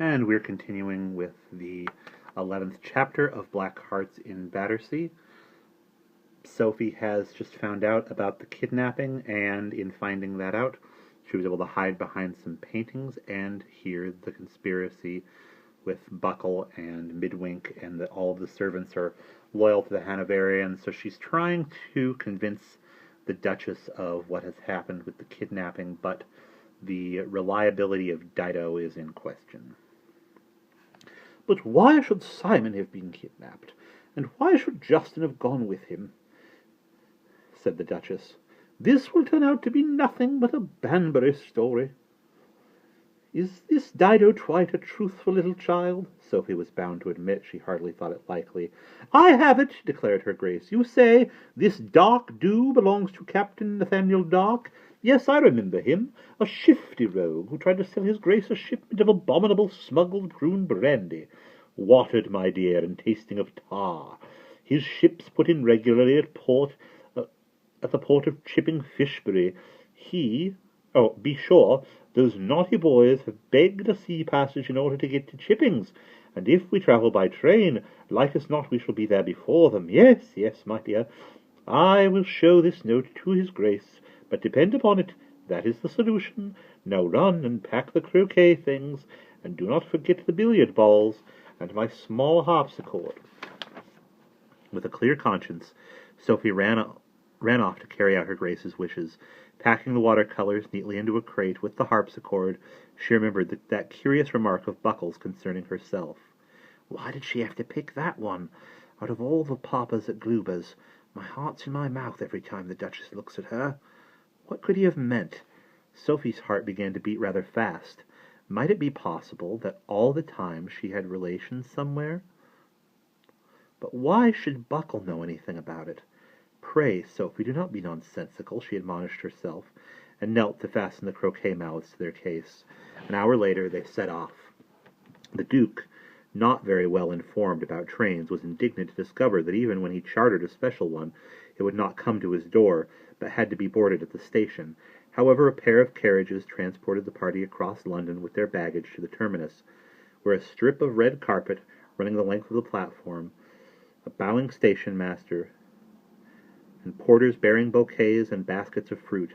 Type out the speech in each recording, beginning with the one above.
And we're continuing with the 11th chapter of Black Hearts in Battersea. Sophie has just found out about the kidnapping, and in finding that out, she was able to hide behind some paintings and hear the conspiracy with Buckle and Midwink, and that all of the servants are loyal to the Hanoverians. So she's trying to convince the Duchess of what has happened with the kidnapping, but the reliability of Dido is in question. But why should Simon have been kidnapped? And why should Justin have gone with him? Said the Duchess. This will turn out to be nothing but a Banbury story. Is this Dido Twite a truthful little child? Sophie was bound to admit she hardly thought it likely. I have it, declared her Grace. You say this Dark Dew belongs to Captain Nathaniel Dark? Yes, I remember him, a shifty rogue who tried to sell his Grace a shipment of abominable smuggled prune brandy, watered, my dear, and tasting of tar. His ships put in regularly at the port of Chipping Fishbury. Be sure, those naughty boys have begged a sea passage in order to get to Chippings, and if we travel by train, like as not we shall be there before them. Yes, my dear, I will show this note to his Grace, but depend upon it, that is the solution. Now run and pack the croquet things, and do not forget the billiard balls, and my small harpsichord. With a clear conscience, Sophie ran off to carry out her Grace's wishes. Packing the watercolors neatly into a crate with the harpsichord, she remembered that curious remark of Buckle's concerning herself. Why did she have to pick that one? Out of all the papas at Gluba's, my heart's in my mouth every time the Duchess looks at her. What could he have meant? Sophie's heart began to beat rather fast. Might it be possible that all the time she had relations somewhere? But why should Buckle know anything about it? Pray, Sophie, do not be nonsensical, she admonished herself, and knelt to fasten the croquet mallets to their case. An hour later they set off. The Duke, not very well informed about trains, was indignant to discover that even when he chartered a special one, it would not come to his door, but had to be boarded at the station. However, a pair of carriages transported the party across London with their baggage to the terminus, where a strip of red carpet running the length of the platform, a bowing station master, and porters bearing bouquets and baskets of fruit,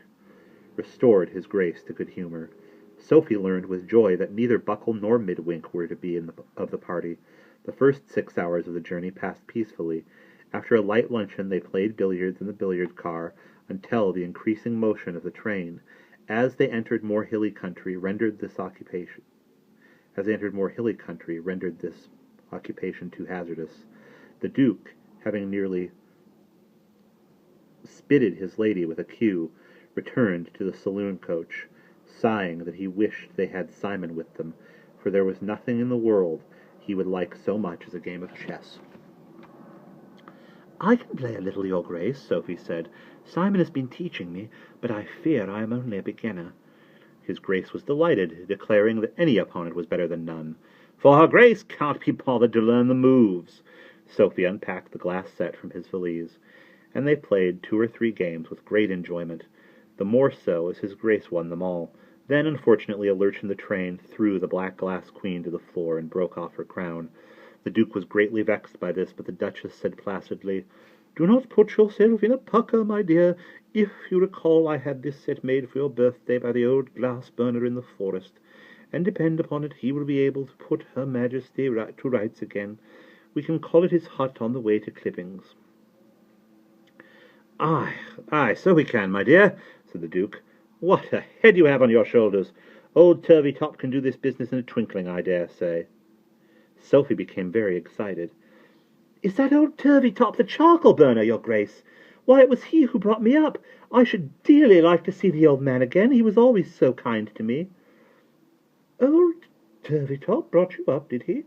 restored his Grace to good humor. Sophie learned with joy that neither Buckle nor Midwink were to be of the party. The first 6 hours of the journey passed peacefully. After a light luncheon they played billiards in the billiard car until the increasing motion of the train, as they entered more hilly country, rendered this occupation too hazardous. The Duke, having nearly spitted his lady with a cue, returned to the saloon coach, sighing that he wished they had Simon with them, for there was nothing in the world he would like so much as a game of chess. I can play a little, your Grace, Sophie said. Simon has been teaching me, but I fear I am only a beginner. His Grace was delighted, declaring that any opponent was better than none, for her Grace can't be bothered to learn the moves. Sophie unpacked the glass set from his valise, and they played 2 or 3 games with great enjoyment, the more so as his Grace won them all. Then, unfortunately, a lurch in the train threw the black glass queen to the floor and broke off her crown. The Duke was greatly vexed by this, but the Duchess said placidly, "Do not put yourself in a pucker, my dear. If you recall, I had this set made for your birthday by the old glass burner in the forest, and depend upon it he will be able to put Her Majesty to rights again. We can call at his hut on the way to Clippings." Aye, so we can, my dear," said the Duke. "What a head you have on your shoulders! Old Turveydrop can do this business in a twinkling, I dare say." Sophie became very excited. "Is that old Turveydrop the charcoal burner, your Grace? Why, it was he who brought me up. I should dearly like to see the old man again. He was always so kind to me." "Old Turveydrop brought you up, did he?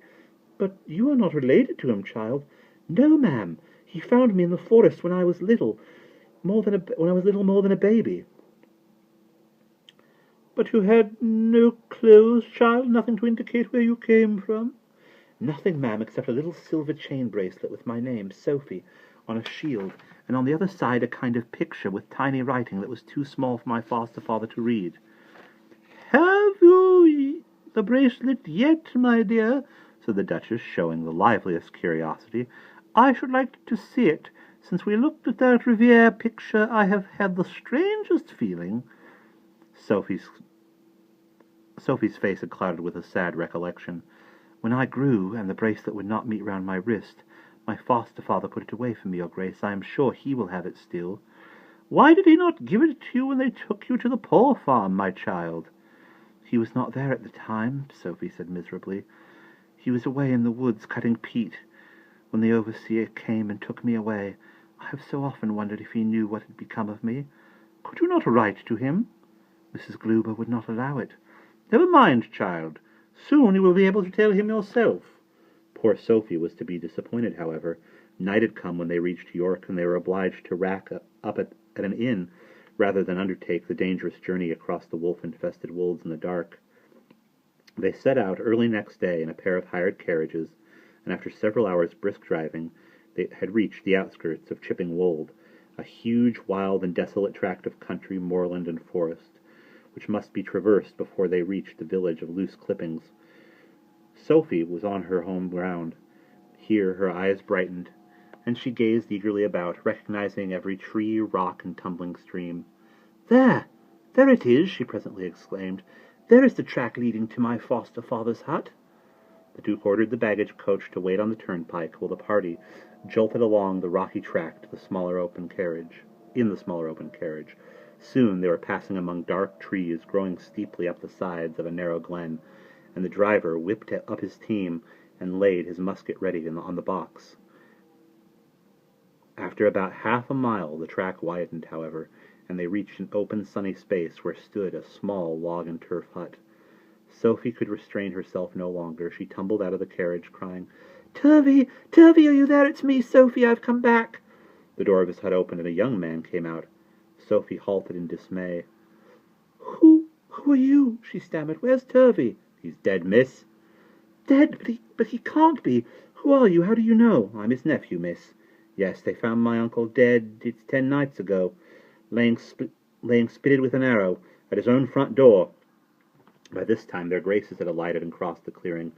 But you are not related to him, child." "No, ma'am. He found me in the forest when I was little more than a baby." "But you had no clothes, child? Nothing to indicate where you came from?" "Nothing, ma'am, except a little silver chain bracelet with my name, Sophie, on a shield, and on the other side a kind of picture with tiny writing that was too small for my foster father to read." "Have you the bracelet yet, my dear," said the Duchess, showing the liveliest curiosity. "I should like to see it. Since we looked at that Riviere picture, I have had the strangest feeling." Sophie's face had clouded with a sad recollection. "When I grew, and the bracelet would not meet round my wrist, my foster-father put it away from me, your Grace. I am sure he will have it still." "Why did he not give it to you when they took you to the poor farm, my child?" "He was not there at the time," Sophie said miserably. "He was away in the woods cutting peat when the overseer came and took me away. I have so often wondered if he knew what had become of me." "Could you not write to him?" "Mrs. Gluber would not allow it." "Never mind, child. Soon you will be able to tell him yourself." Poor Sophie was to be disappointed, however. Night had come when they reached York, and they were obliged to rack up at an inn rather than undertake the dangerous journey across the wolf-infested wolds in the dark. They set out early next day in a pair of hired carriages, and after several hours' brisk driving, they had reached the outskirts of Chipping Wold, a huge, wild, and desolate tract of country, moorland, and forest, which must be traversed before they reached the village of Loose Clippings. Sophie was on her home ground. Here her eyes brightened, and she gazed eagerly about, recognizing every tree, rock, and tumbling stream. "There it is," she presently exclaimed. "There is the track leading to my foster-father's hut." The Duke ordered the baggage coach to wait on the turnpike while the party jolted along the rocky track to the smaller open carriage. Soon they were passing among dark trees growing steeply up the sides of a narrow glen, and the driver whipped up his team and laid his musket ready on the box. After about half a mile the track widened, however, and they reached an open, sunny space where stood a small log-and-turf hut. Sophie could restrain herself no longer. She tumbled out of the carriage, crying, "Turvey, Turvey, are you there? It's me, Sophie. I've come back." The door of his hut opened, and a young man came out. Sophie halted in dismay. Who are you?" she stammered. "Where's Turvey?" "He's dead, miss." "Dead? But he can't be. Who are you? How do you know?" "I'm his nephew, miss. Yes, they found my uncle dead, it's 10 nights ago, laying spitted with an arrow at his own front door." By this time their graces had alighted and crossed the clearing.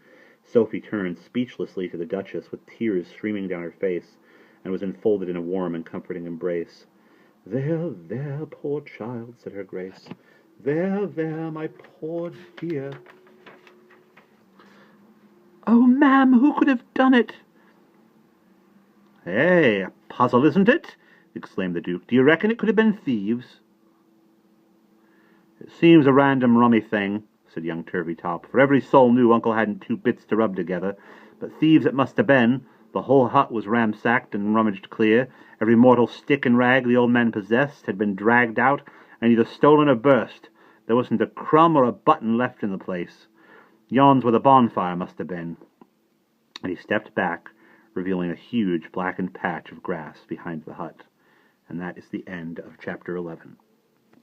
Sophie turned speechlessly to the Duchess, with tears streaming down her face, and was enfolded in a warm and comforting embrace. "There, there, poor child," said her Grace. "There, there, my poor dear." "Oh, ma'am, who could have done it?" "Hey, a puzzle, isn't it?" exclaimed the Duke. "Do you reckon it could have been thieves?" "It seems a random rummy thing," said young Turveydrop, "for every soul knew Uncle hadn't 2 bits to rub together. But thieves it must have been. The whole hut was ransacked and rummaged clear. Every mortal stick and rag the old man possessed had been dragged out and either stolen or burst. There wasn't a crumb or a button left in the place. Yon's where the bonfire must have been." And he stepped back, revealing a huge blackened patch of grass behind the hut. And that is the end of chapter 11.